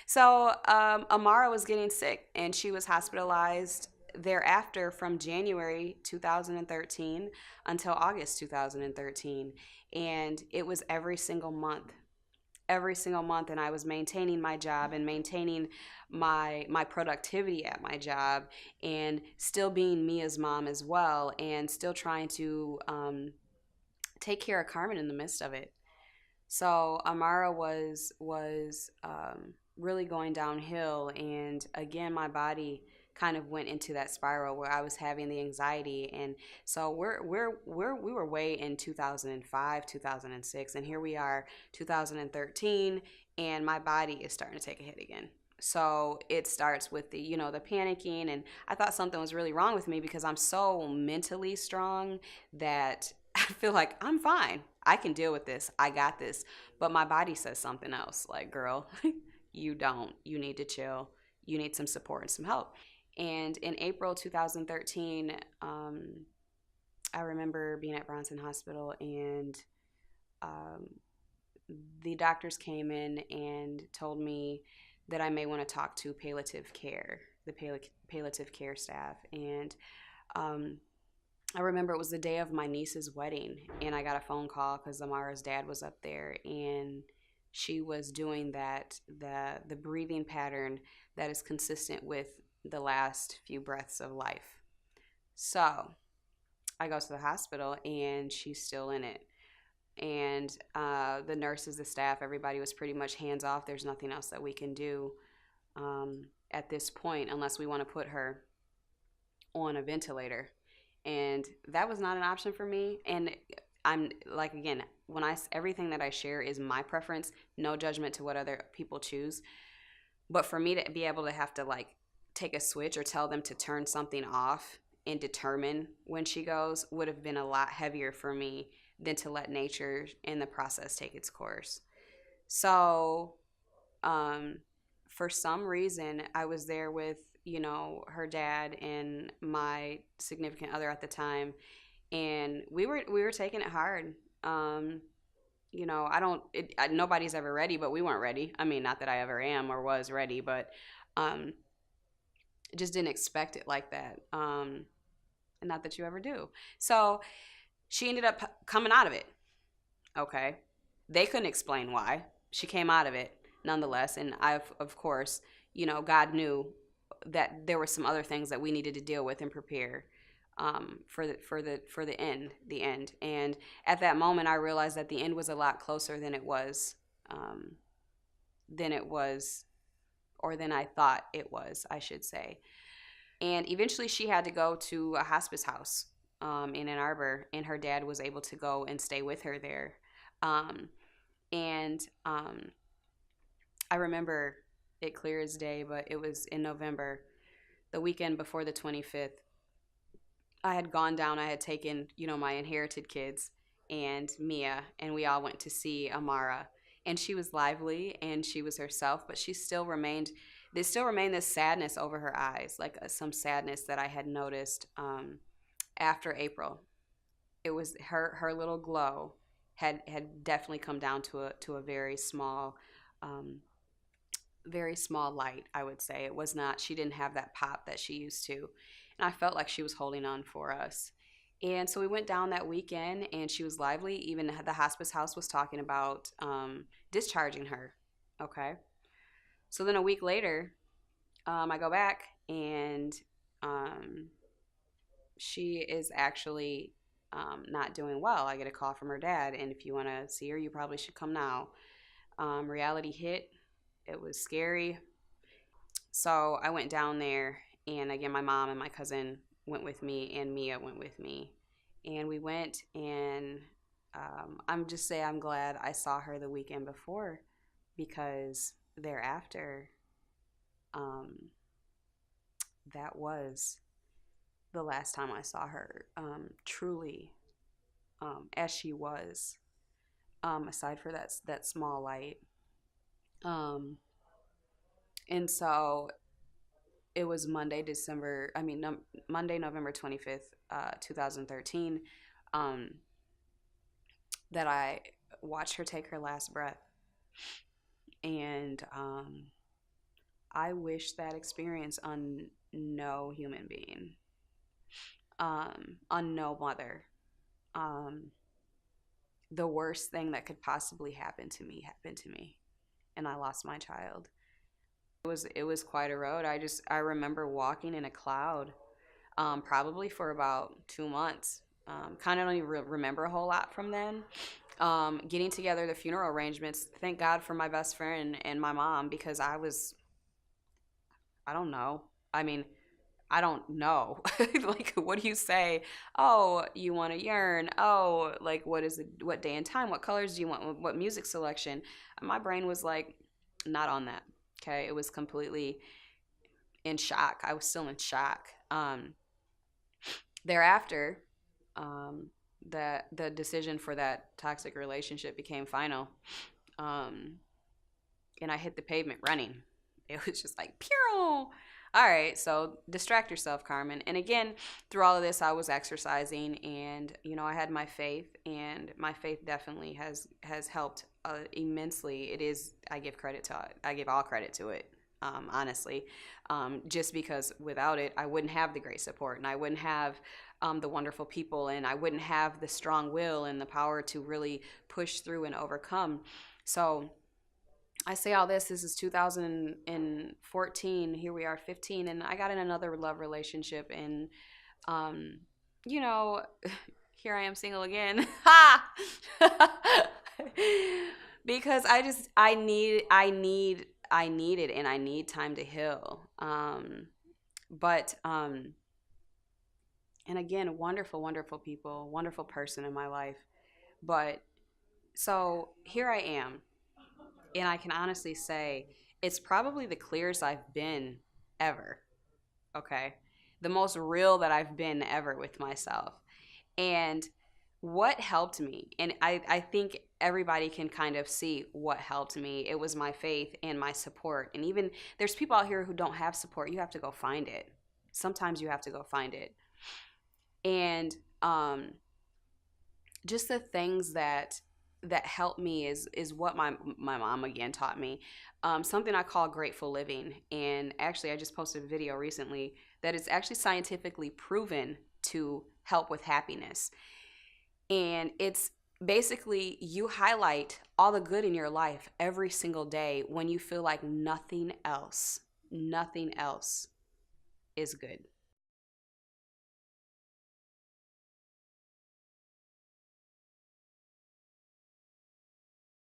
So Amara was getting sick and she was hospitalized thereafter from January 2013 until August 2013. And it was every single month, and I was maintaining my job and maintaining my productivity at my job and still being Mia's mom as well and still trying to take care of Carmen in the midst of it. So Amara was really going downhill, and again, my body kind of went into that spiral where I was having the anxiety, and so we were way in 2005, 2006, and here we are, 2013, and my body is starting to take a hit again. So it starts with the panicking, and I thought something was really wrong with me because I'm so mentally strong that I feel like I'm fine. I can deal with this. I got this. But my body says something else. Like, girl, you don't. You need to chill. You need some support and some help. And in April 2013, I remember being at Bronson Hospital, and um, the doctors came in and told me that I may want to talk to palliative care, the palliative care staff. And um, I remember it was the day of my niece's wedding, and I got a phone call because Amara's dad was up there, and she was doing the breathing pattern that is consistent with the last few breaths of life. So I go to the hospital, and she's still in it. And the nurses, the staff, everybody was pretty much hands off. There's nothing else that we can do at this point unless we want to put her on a ventilator, and that was not an option for me. And I'm like, again, when I everything that I share is my preference, no judgment to what other people choose, but for me to be able to have to like take a switch or tell them to turn something off and determine when she goes would have been a lot heavier for me than to let nature in the process take its course. So um for some reason I was there with her dad and my significant other at the time, and we were taking it hard. I don't nobody's ever ready, but we weren't ready. I mean, not that I ever am or was ready, but um just didn't expect it like that. And not that you ever do. So she ended up coming out of it. Okay, they couldn't explain why she came out of it nonetheless, and I, of course, God knew that there were some other things that we needed to deal with and prepare for the end. And at that moment, I realized that the end was a lot closer um, than it was, or than I thought it was, I should say. And eventually, she had to go to a hospice house in Ann Arbor, and her dad was able to go and stay with her there. Um, and I remember it clear as day, but it was in November, the weekend before the 25th. I had gone down, I had taken, my inherited kids and Mia, and we all went to see Amara. And she was lively and she was herself, but there still remained this sadness over her eyes, like some sadness that I had noticed after April. It was her little glow had definitely come down to a um, very small light, I would say. It was not, she didn't have that pop that she used to. And I felt like she was holding on for us. And so we went down that weekend, and she was lively. Even the hospice house was talking about discharging her. Okay. So then a week later, I go back, and um, she is actually not doing well. I get a call from her dad, and if you want to see her, you probably should come now. Reality hit. It was scary. So I went down there, and again, my mom and my cousin went with me, and Mia went with me. And we went, and I'm glad I saw her the weekend before, because thereafter, um, that was the last time I saw her truly as she was, aside for that small light. Um, and so it was Monday, November 25th, 2013, um, that I watched her take her last breath. And I wish that experience on no human being, on no mother. Um, the worst thing that could possibly happen to me happened to me, and I lost my child. It was quite a road. I remember walking in a cloud, probably for about 2 months. Kind of don't even remember a whole lot from then. Getting together the funeral arrangements. Thank God for my best friend and my mom, because I don't know. I mean, I don't know. Like, what do you say? Oh, you want a urn? Oh, like, what is it? What day and time? What colors do you want? What music selection? My brain was like, not on that. Okay, it was completely in shock. I was still in shock. Thereafter, um, the decision for that toxic relationship became final, um, and I hit the pavement running. It was just like, pew. All right, so distract yourself, Carmen. And again, through all of this, I was exercising, and I had my faith, and my faith definitely has helped immensely. It is, I give all credit to it, honestly, just because without it, I wouldn't have the great support, and I wouldn't have the wonderful people, and I wouldn't have the strong will and the power to really push through and overcome. So I say all this. This is 2014. Here we are, 15, and I got in another love relationship, and um, you know, here I am single again. Ha! Because I need it, and I need time to heal. But and again, wonderful, wonderful people, wonderful person in my life. But so here I am, and I can honestly say it's probably the clearest I've been ever. Okay. The most real that I've been ever with myself. And what helped me, and I think everybody can kind of see what helped me. It was my faith and my support. And even there's people out here who don't have support. You have to go find it. Sometimes you have to go find it. And just the things that helped me is what my mom again taught me. Something I call grateful living. And actually, I just posted a video recently that is actually scientifically proven to help with happiness. And it's basically you highlight all the good in your life every single day when you feel like nothing else is good.